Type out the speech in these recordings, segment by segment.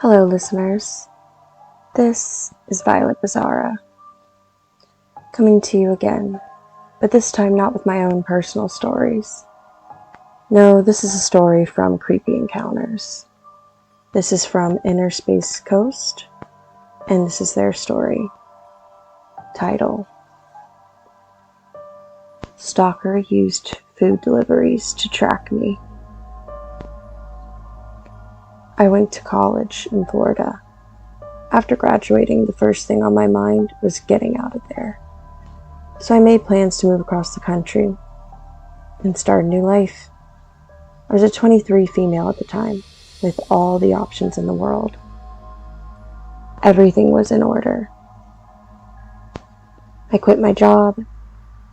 Hello, listeners. This is Violet Bizzara, coming to you again, but this time not with my own personal stories. No, this is a story from Creepy Encounters. This is from Innerspaceghost, and this is their story. Title: Stalker used food deliveries to track me. I went to college in Florida. After graduating, the first thing on my mind was getting out of there. So I made plans to move across the country and start a new life. I was a 23 female at the time, with all the options in the world. Everything was in order. I quit my job,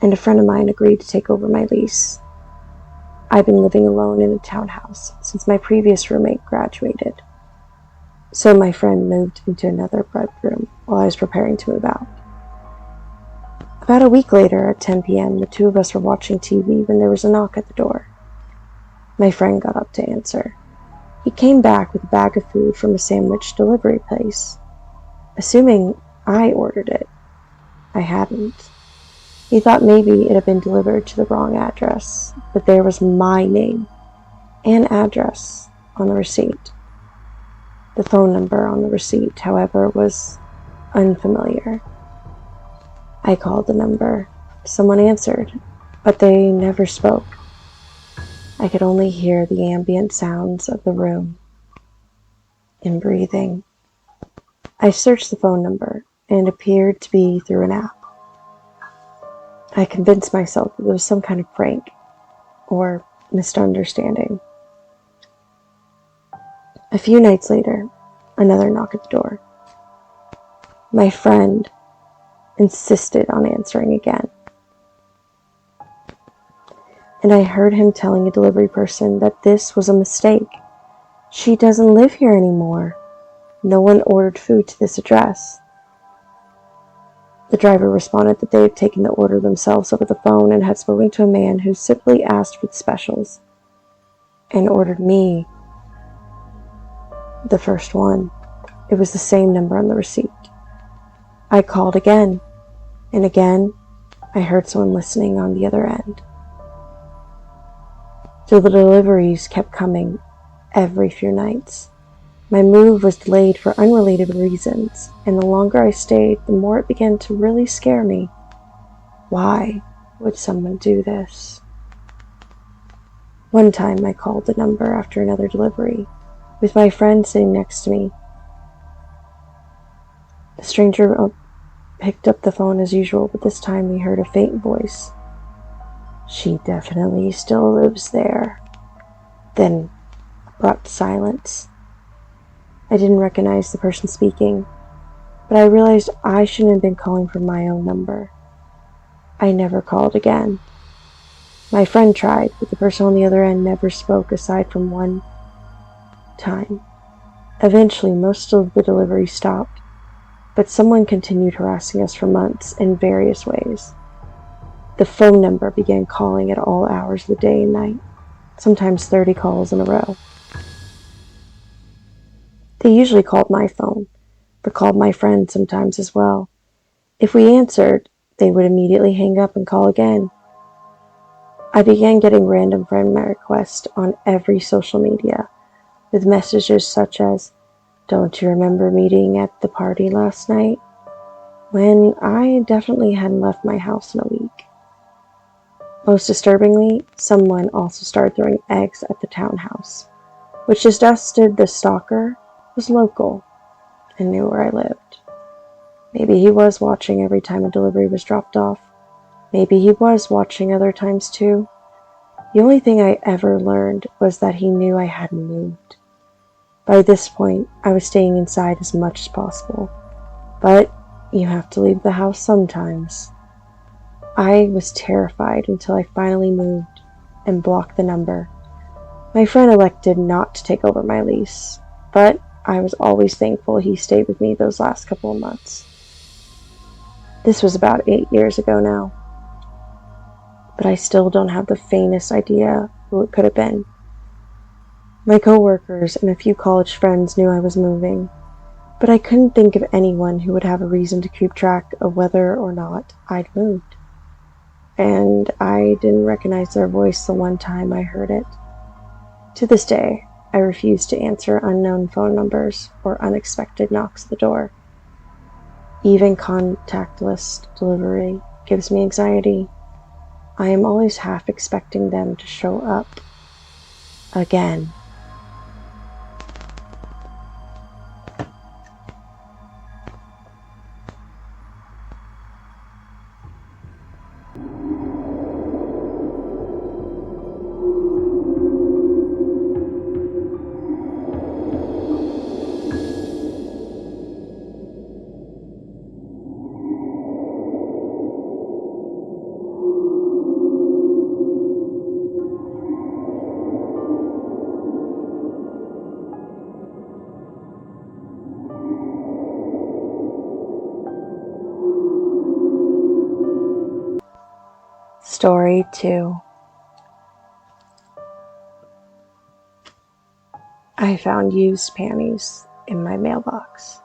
and a friend of mine agreed to take over my lease. I've been living alone in a townhouse since my previous roommate graduated. So my friend moved into another bedroom while I was preparing to move out. About a week later, at 10 p.m., the two of us were watching TV when there was a knock at the door. My friend got up to answer. He came back with a bag of food from a sandwich delivery place. Assuming I ordered it, I hadn't. He thought maybe it had been delivered to the wrong address, but there was my name and address on the receipt. The phone number on the receipt, however, was unfamiliar. I called the number. Someone answered, but they never spoke. I could only hear the ambient sounds of the room and breathing. I searched the phone number, and it appeared to be through an app. I convinced myself that it was some kind of prank or misunderstanding. A few nights later, another knock at the door. My friend insisted on answering again. And I heard him telling a delivery person that this was a mistake. She doesn't live here anymore. No one ordered food to this address. The driver responded that they had taken the order themselves over the phone and had spoken to a man who simply asked for the specials and ordered me the first one. It was the same number on the receipt. I called again, and again I heard someone listening on the other end. So the deliveries kept coming every few nights. My move was delayed for unrelated reasons, and the longer I stayed, the more it began to really scare me. Why would someone do this? One time I called the number after another delivery, with my friend sitting next to me. The stranger picked up the phone as usual, but this time we heard a faint voice. "She definitely still lives there." Then abrupt silence. I didn't recognize the person speaking, but I realized I shouldn't have been calling from my own number. I never called again. My friend tried, but the person on the other end never spoke aside from one time. Eventually, most of the delivery stopped, but someone continued harassing us for months in various ways. The phone number began calling at all hours of the day and night, sometimes 30 calls in a row. They usually called my phone, but called my friend sometimes as well. If we answered, they would immediately hang up and call again. I began getting random friend requests on every social media, with messages such as, "Don't you remember meeting at the party last night?" when I definitely hadn't left my house in a week. Most disturbingly, someone also started throwing eggs at the townhouse, which suggested the stalker was local and knew where I lived. Maybe he was watching every time a delivery was dropped off. Maybe he was watching other times too. The only thing I ever learned was that he knew I hadn't moved. By this point, I was staying inside as much as possible. But you have to leave the house sometimes. I was terrified until I finally moved and blocked the number. My friend elected not to take over my lease, but I was always thankful he stayed with me those last couple of months. This was about 8 years ago now, but I still don't have the faintest idea who it could have been. My coworkers and a few college friends knew I was moving, but I couldn't think of anyone who would have a reason to keep track of whether or not I'd moved. And I didn't recognize their voice the one time I heard it. To this day, I refuse to answer unknown phone numbers or unexpected knocks at the door. Even contactless delivery gives me anxiety. I am always half expecting them to show up again. Story 2. I found used panties in my mailbox.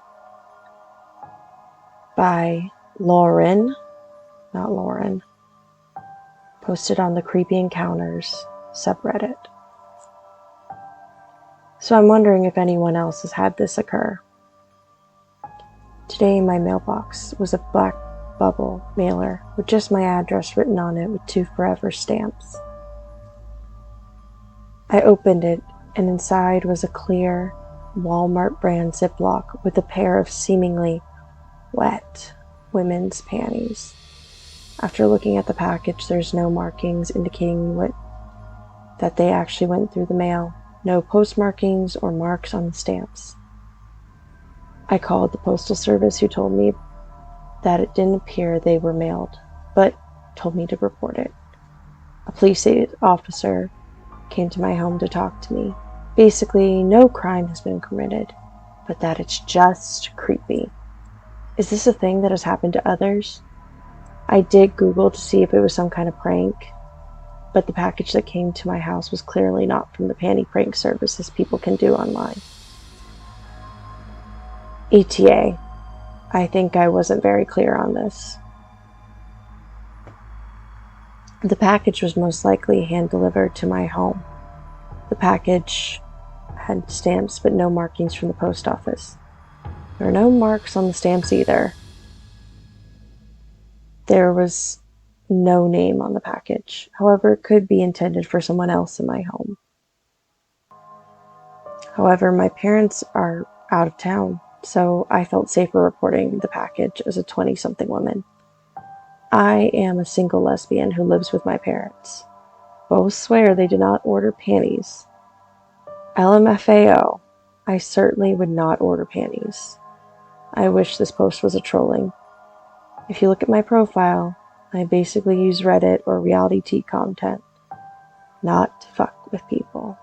By lorynnnotlauren. Posted on the creepyencounters subreddit. So I'm wondering if anyone else has had this occur. Today my mailbox was a black bubble mailer with just my address written on it with 2 forever stamps. I opened it, and inside was a clear Walmart brand Ziploc with a pair of seemingly wet women's panties. After looking at the package, there's no markings indicating that they actually went through the mail. No postmarkings or marks on the stamps. I called the postal service, who told me that it didn't appear they were mailed, but told me to report it. A police officer came to my home to talk to me. Basically, no crime has been committed, but that it's just creepy. Is this a thing that has happened to others? I did Google to see if it was some kind of prank, but the package that came to my house was clearly not from the panty prank services people can do online. ETA. I think I wasn't very clear on this. The package was most likely hand-delivered to my home. The package had stamps but no markings from the post office. There were no marks on the stamps either. There was no name on the package. However, it could be intended for someone else in my home. However, my parents are out of town, so I felt safer reporting the package as a 20-something woman. I am a single lesbian who lives with my parents. Both swear they did not order panties. LMFAO, I certainly would not order panties. I wish this post was a trolling. If you look at my profile, I basically use Reddit or reality TV content, not to fuck with people.